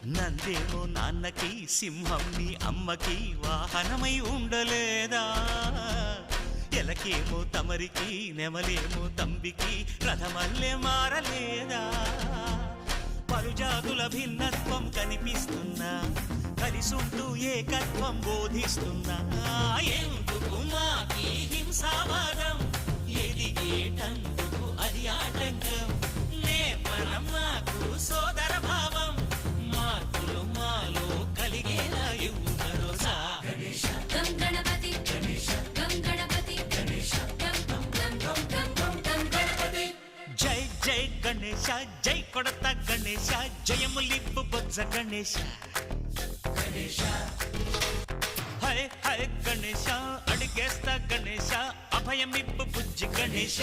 నందేమో నాన్నకి సింహం నీ అమ్మకి వాహనమై ఉండలేదా ఎలకేమో తమరికి నెమలేమో తంబికి రథమల్లే మారలేదా పలుజాతుల భిన్నత్వం కనిపిస్తున్నా కలిసుంటూ ఏకత్వం బోధిస్తున్నా ఎందుకు మాకి హింసావాదం ఎదిగేటందుకు అది ఆటంకం నేపరం మాకు సోదర భావం మార్పులు మాలో కలిగేలా ఇవ్వు భరోసా గం గణపతి గం గణపతి గం గణపతి జై జై గణేశ జై కొడత గణేశ జయములిప్పు బొజ్జ గణేశ హై హై గణేశ అడిగేస్తా గణేశ అభయమిప్పు బుజ్జి గణేశ